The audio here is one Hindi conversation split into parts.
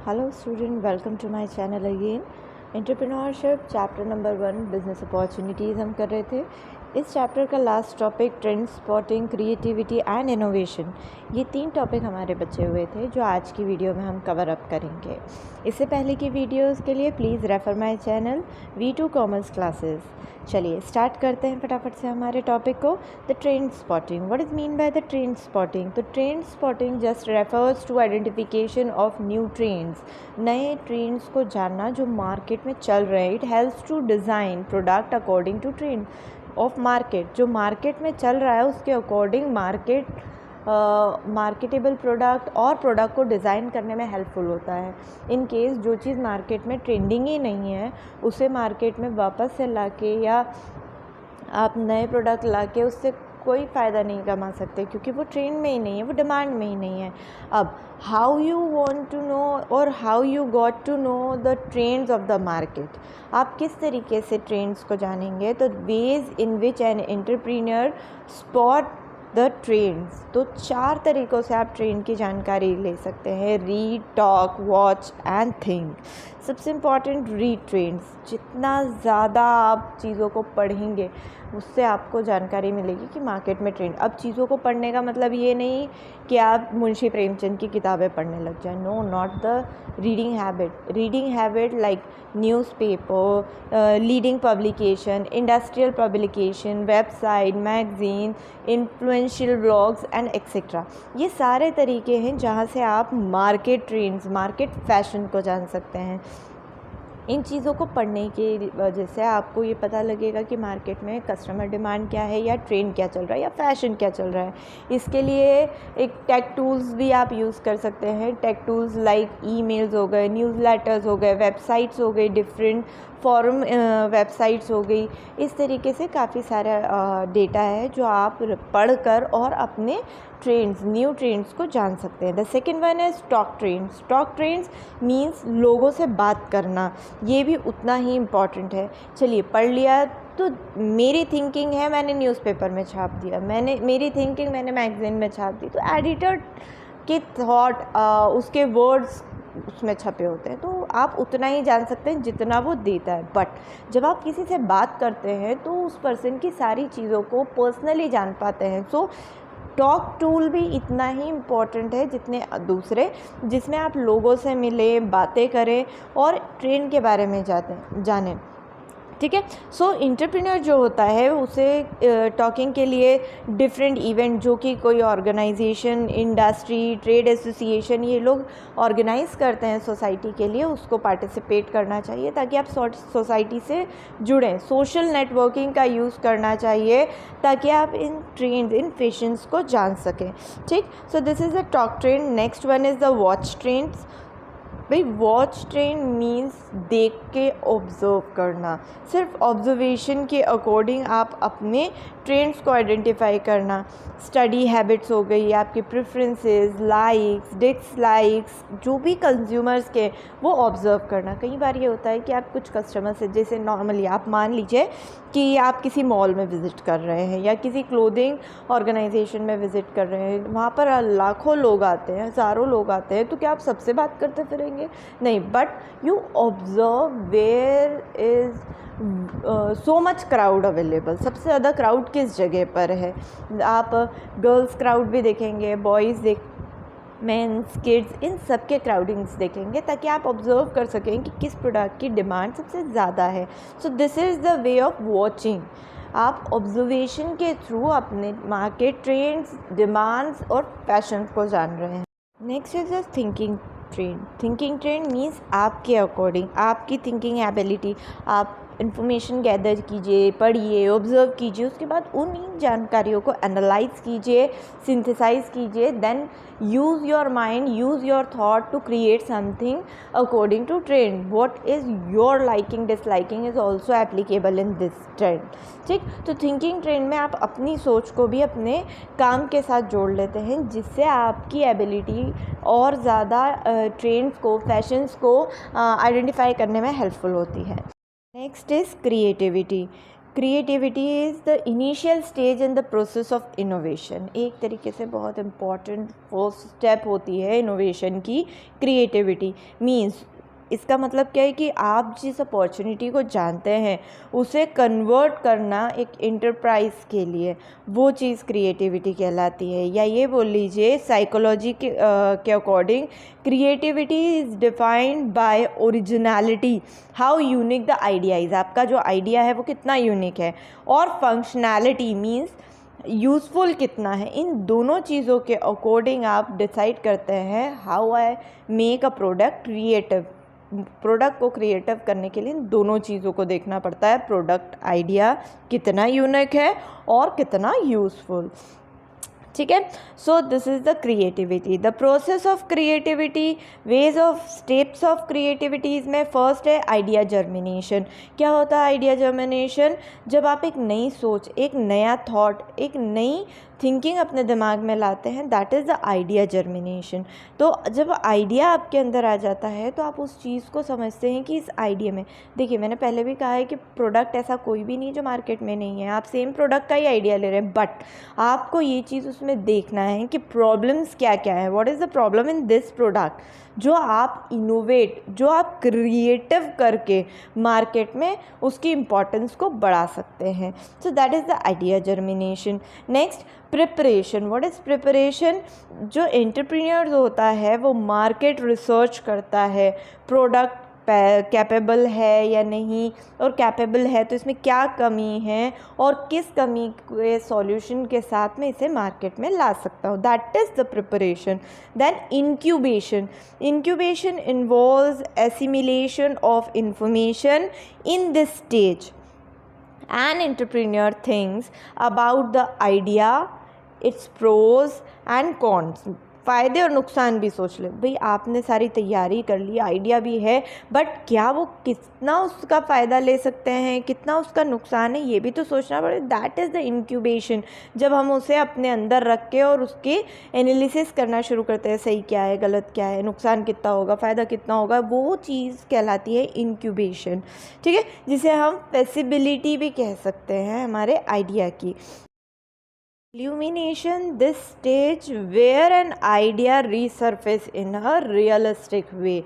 Hello student, welcome to my channel again. Entrepreneurship chapter number 1 business opportunities हम कर रहे थे. इस चैप्टर का last topic trend spotting, creativity and innovation. ये 3 टॉपिक हमारे बचे हुए थे जो आज की वीडियो में हम कवर अप करेंगे. इससे पहले की वीडियोस के लिए please refer my channel V2 commerce classes. चलिए स्टार्ट करते हैं फटाफट से हमारे टॉपिक को. The trend spotting. What is mean by the trend spotting? तो trend spotting just refers to identification of new trends. नए ट्रेंड्स को जानना जो मार्केट में चल रहे हैं. It helps to design product according to trend of market. जो मार्केट में चल रहा है उसके अकॉर्डिंग मार्केटेबल प्रोडक्ट और प्रोडक्ट को डिज़ाइन करने में हेल्पफुल होता है. इन केस जो चीज़ मार्केट में ट्रेंडिंग ही नहीं है उसे मार्केट में वापस से लाके या आप नए प्रोडक्ट लाके उससे कोई फ़ायदा नहीं कमा सकते क्योंकि वो ट्रेंड में ही नहीं है, वो डिमांड में ही नहीं है. अब how you want to know और how you got to know the trends of the market. आप किस तरीके से ट्रेंड्स को जानेंगे? तो ways in which an entrepreneur spot the trends. तो 4 तरीक़ों से आप ट्रेंड की जानकारी ले सकते हैं. Read, talk, watch and think. सबसे इम्पॉर्टेंट रीड ट्रेंड्स. जितना ज़्यादा आप चीज़ों को पढ़ेंगे उससे आपको जानकारी मिलेगी कि मार्केट में ट्रेंड. अब चीज़ों को पढ़ने का मतलब ये नहीं कि आप मुंशी प्रेमचंद की किताबें पढ़ने लग जाएं. No, not the reading habit. Reading habit like newspaper, leading publication, industrial publication, website, magazine, influential blogs and etcetera. ये सारे तरीके हैं जहाँ से आप मार्केट ट्रेंड्स, मार्केट फैशन को जान सकते हैं. इन चीज़ों को पढ़ने की वजह से आपको ये पता लगेगा कि मार्केट में कस्टमर डिमांड क्या है या ट्रेंड क्या चल रहा है या फैशन क्या चल रहा है. इसके लिए एक टेक टूल्स भी आप यूज़ कर सकते हैं. टेक टूल्स लाइक ईमेल्स हो गए, न्यूज़लेटर्स हो गए, वेबसाइट्स हो गई, डिफरेंट फॉरम वेबसाइट्स हो गई. इस तरीके से काफ़ी सारा डेटा है जो आप पढ़कर और अपने ट्रेंड्स, न्यू ट्रेंड्स को जान सकते हैं. द सेकेंड वन है stock trends. Stock trends means लोगों से बात करना. ये भी उतना ही इम्पॉर्टेंट है. चलिए पढ़ लिया तो मेरी थिंकिंग है मैंने न्यूज़पेपर में छाप दिया, मेरी थिंकिंग मैंने मैगज़ीन में छाप दी. तो एडिटर के थॉट, उसके वर्ड्स उसमें छपे होते हैं. तो आप उतना ही जान सकते हैं जितना वो देता है. बट जब आप किसी से बात करते हैं तो उस पर्सन की सारी चीज़ों को पर्सनली जान पाते हैं. सो टॉक टूल भी इतना ही इम्पॉर्टेंट है जितने दूसरे, जिसमें आप लोगों से मिलें, बातें करें और ट्रेंड के बारे में जानें. ठीक है. सो एंटरप्रेन्योर जो होता है उसे टॉकिंग के लिए डिफरेंट इवेंट जो कि कोई ऑर्गेनाइजेशन, इंडस्ट्री, ट्रेड एसोसिएशन ये लोग ऑर्गेनाइज़ करते हैं सोसाइटी के लिए, उसको पार्टिसिपेट करना चाहिए ताकि आप सोसाइटी से जुड़ें. सोशल नेटवर्किंग का यूज़ करना चाहिए ताकि आप इन ट्रेंड्स, इन फैशंस को जान सकें. ठीक. So this is the talk trend. Next one is the watch trends. भाई वॉच ट्रेंड मीन्स देख के ऑब्ज़र्व करना. सिर्फ ऑब्जर्वेशन के अकॉर्डिंग आप अपने ट्रेंड्स को आइडेंटिफाई करना. स्टडी हैबिट्स हो गई, आपके प्रेफरेंसेस, लाइक्स, डिसलाइक्स, जो भी कंज्यूमर्स के वो ऑब्ज़र्व करना. कई बार ये होता है कि आप कुछ कस्टमर से, जैसे नॉर्मली आप मान लीजिए कि आप किसी मॉल में विज़िट कर रहे हैं या किसी क्लोथिंग ऑर्गेनाइजेशन में विज़िट कर रहे हैं. वहाँ पर लाखों लोग आते हैं, हज़ारों लोग आते हैं. तो क्या आप सबसे बात करते फिरेंगे? नहीं. But you observe where is so much crowd available. सबसे ज़्यादा क्राउड किस जगह पर है. आप गर्ल्स क्राउड भी देखेंगे, बॉयज़ मेंस, किड्स, इन सब के क्राउडिंग्स देखेंगे ताकि आप ऑब्ज़र्व कर सकें कि किस प्रोडक्ट की डिमांड सबसे ज़्यादा है. So this is the way of watching. आप ऑब्जर्वेशन के थ्रू अपने मार्केट ट्रेंड्स, डिमांड्स और फैशन को जान रहे हैं. Next is the thinking trend. Thinking trend means आपके अकॉर्डिंग, आपकी थिंकिंग एबिलिटी. आप इन्फॉर्मेशन गैदर कीजिए, पढ़िए, ऑब्ज़र्व कीजिए, उसके बाद उन्हीं जानकारियों को एनालाइज कीजिए, सिंथेसाइज कीजिए. Then use your mind, use your thought to create something according to trend. What is your liking, disliking is also applicable in this trend. ठीक. तो थिंकिंग ट्रेंड में आप अपनी सोच को भी अपने काम के साथ जोड़ लेते हैं जिससे आपकी एबिलिटी और ज़्यादा ट्रेंड्स को, फैशंस को आइडेंटिफाई करने में हेल्पफुल होती है. Next is creativity. Creativity is the initial stage in the process of innovation. एक तरीके से बहुत इम्पॉर्टेंट फर्स्ट स्टेप होती है इनोवेशन की क्रिएटिविटी। मीन्स इसका मतलब क्या है कि आप जिस अपॉर्चुनिटी को जानते हैं उसे कन्वर्ट करना एक इंटरप्राइज के लिए, वो चीज़ क्रिएटिविटी कहलाती है। या ये बोल लीजिए साइकोलॉजी के according creativity is defined by originality, how unique the idea is. आपका जो आइडिया है वो कितना यूनिक है, और फंक्शनैलिटी मीन्स यूज़फुल कितना है। इन दोनों चीज़ों के अकॉर्डिंग आप डिसाइड करते हैं how I make a product creative. Product को क्रिएटिव करने के लिए इन दोनों चीज़ों को देखना पड़ता है, प्रोडक्ट आइडिया कितना यूनिक है और कितना यूज़फुल। ठीक है, so this is the creativity. The process of creativity, ways of steps of creativities में फर्स्ट है आइडिया जर्मिनेशन। क्या होता है आइडिया जर्मिनेशन? जब आप एक नई सोच, एक नया थॉट, एक नई थिंकिंग अपने दिमाग में लाते हैं, that is the idea germination. तो जब आइडिया आपके अंदर आ जाता है तो आप उस चीज़ को समझते हैं कि इस आइडिया में, देखिए मैंने पहले भी कहा है कि प्रोडक्ट ऐसा कोई भी नहीं जो मार्केट में नहीं है। आप सेम प्रोडक्ट का ही आइडिया ले रहे हैं, बट आपको ये चीज़ उसमें देखना है कि प्रॉब्लम्स क्या क्या है, what is the problem in this product, जो आप इनोवेट, जो आप क्रिएटिव करके मार्केट में उसकी इम्पोर्टेंस को बढ़ा सकते हैं। So that is the idea germination. Next preparation. What is preparation? जो एंटरप्रेन्योर होता है वो मार्केट रिसर्च करता है, प्रोडक्ट कैपेबल है या नहीं, और कैपेबल है तो इसमें क्या कमी है और किस कमी के सॉल्यूशन के साथ में इसे मार्केट में ला सकता हूँ, that is the preparation. Then incubation. Incubation involves assimilation of information in this stage. An entrepreneur thinks about the idea, its pros and cons। फ़ायदे और नुकसान भी सोच ले। भाई आपने सारी तैयारी कर ली, आइडिया भी है, बट क्या वो कितना उसका फ़ायदा ले सकते हैं, कितना उसका नुकसान है, ये भी तो सोचना पड़े। That is the incubation. जब हम उसे अपने अंदर रख के और उसके एनालिसिस करना शुरू करते हैं, सही क्या है, गलत क्या है, नुकसान कितना होगा, फ़ायदा कितना होगा, वो चीज़ कहलाती है इंक्यूबेशन। ठीक है, जिसे हम फेसिबिलिटी भी कह सकते हैं हमारे आइडिया की। Illumination, this stage where an idea resurfaces in a realistic way.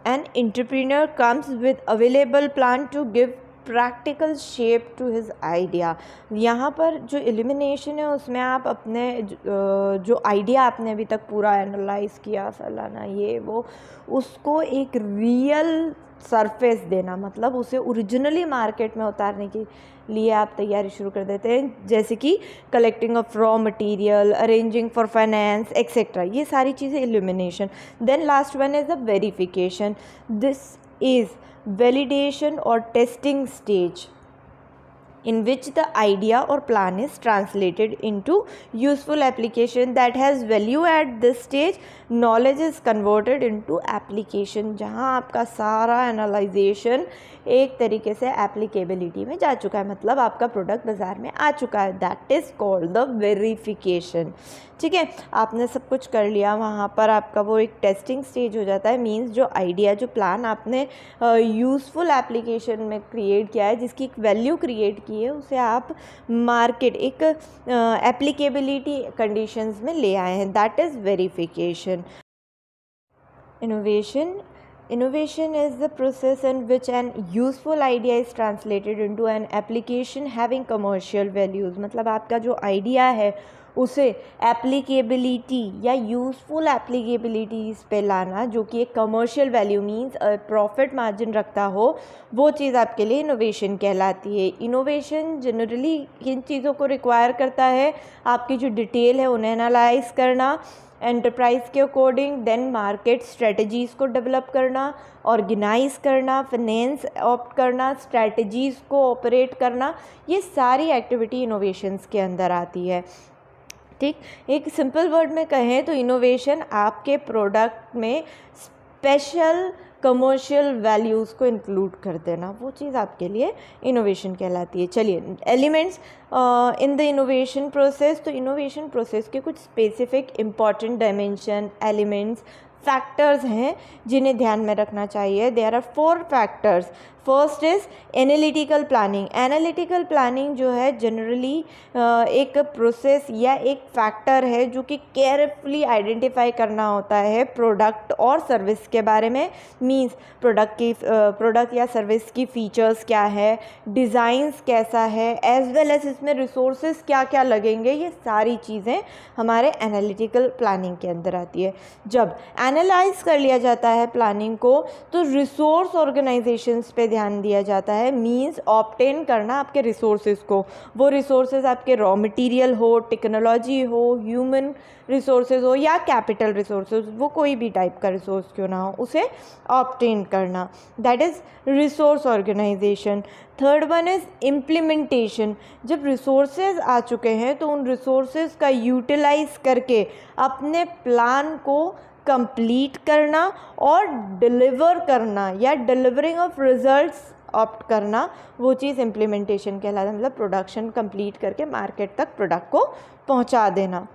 An entrepreneur comes with available plan to give practical shape to his idea। यहाँ पर जो इल्यूमिनेशन है उसमें आप अपने जो आइडिया आपने अभी तक पूरा एनालाइज किया, फलाना ये वो, उसको एक रियल सरफेस देना, मतलब उसे ओरिजिनली मार्केट में उतारने के लिए आप तैयारी शुरू कर देते हैं, जैसे कि collecting of raw material, arranging for finance etcetera, ये सारी चीज़ें illumination. Then last one is the verification. This is validation or testing stage in which the idea or plan is translated into useful application that has value। At this stage knowledge is converted into application, जहाँ आपका सारा एनालाइजेशन एक तरीके से एप्लीकेबिलिटी में जा चुका है, मतलब आपका प्रोडक्ट बाज़ार में आ चुका है। That is called the verification. ठीक है, आपने सब कुछ कर लिया, वहाँ पर आपका वो एक टेस्टिंग स्टेज हो जाता है। मींस जो आइडिया, जो प्लान आपने यूज़फुल एप्लीकेशन में क्रिएट किया है, जिसकी एक वैल्यू क्रिएट की है, उसे आप मार्केट एक एप्लीकेबिलिटी कंडीशंस में ले आए हैं, that is verification. Innovation is the process in which an useful idea is translated into an application having commercial values। मतलब आपका जो आइडिया है उसे एप्लीकेबिलिटी या यूज़फुल एप्लीकेबिलिटीज़ पे लाना, जो कि एक commercial value means profit margin रखता हो, वो चीज़ आपके लिए इनोवेशन कहलाती है। इनोवेशन जनरली किन चीज़ों को रिक्वायर करता है? आपकी जो डिटेल है उन्हें एनालाइज करना एंटरप्राइज के अकॉर्डिंग, देन मार्केट स्ट्रेटजीज़ को डेवलप करना, ऑर्गेनाइज करना, फाइनेंस ऑप्ट करना, स्ट्रेटजीज़ को ऑपरेट करना, ये सारी एक्टिविटी इनोवेशंस के अंदर आती है। ठीक, एक सिंपल वर्ड में कहें तो इनोवेशन आपके प्रोडक्ट में स्पेशल कमर्शियल वैल्यूज़ को इंक्लूड कर देना, वो चीज़ आपके लिए इनोवेशन कहलाती है। चलिए, elements in the innovation process. तो इनोवेशन प्रोसेस के कुछ specific important dimension, elements factors हैं जिन्हें ध्यान में रखना चाहिए. There are 4 factors. First is analytical planning. Analytical planning जो है जनरली एक प्रोसेस या एक फैक्टर है जो कि केयरफुली आइडेंटिफाई करना होता है प्रोडक्ट और सर्विस के बारे में. मींस प्रोडक्ट या सर्विस की फीचर्स क्या है, डिज़ाइंस कैसा है, एज वेल एज इसमें रिसोर्सेज क्या क्या लगेंगे. ये सारी चीज़ें हमारे एनालिटिकल प्लानिंग के अंदर आती है. जब एनालाइज कर लिया जाता है प्लानिंग को तो रिसोर्स ऑर्गेनाइजेशंस पे ध्यान दिया जाता है. मींस ऑब्टेन करना आपके रिसोर्सेज को. वो रिसोर्सेज आपके रॉ मटेरियल हो, टेक्नोलॉजी हो, ह्यूमन रिसोर्सेज हो या कैपिटल रिसोर्सेज, वो कोई भी टाइप का रिसोर्स क्यों ना हो, उसे ऑब्टेन करना. That is resource organization. Third one is implementation. जब रिसोर्सेज आ चुके हैं तो उन रिसोर्सेज का यूटिलाइज करके अपने प्लान को कंप्लीट करना और डिलीवर करना या डिलीवरिंग ऑफ रिजल्ट्स ऑप्ट करना, वो चीज़ इम्प्लीमेंटेशन कहलाता है. मतलब प्रोडक्शन कंप्लीट करके मार्केट तक प्रोडक्ट को पहुंचा देना.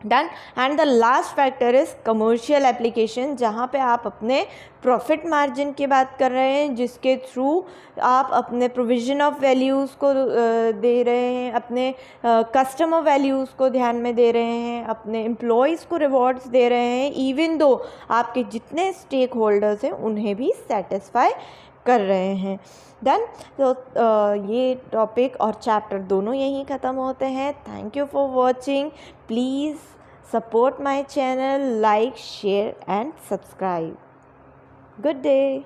Done. And the last factor is commercial application, जहाँ पे आप अपने प्रॉफिट मार्जिन की बात कर रहे हैं, जिसके थ्रू आप अपने प्रोविज़न ऑफ वैल्यूज़ को दे रहे हैं, अपने कस्टमर वैल्यूज़ को ध्यान में दे रहे हैं, अपने एम्प्लॉयज़ को रिवॉर्ड्स दे रहे हैं, इवन दो आपके जितने स्टेक होल्डर्स हैं उन्हें भी सेटिस्फाई कर रहे हैं. डन. तो ये टॉपिक और चैप्टर दोनों यहीं ख़त्म होते हैं. Thank you for watching. Please support my channel, like, share and subscribe. Good day.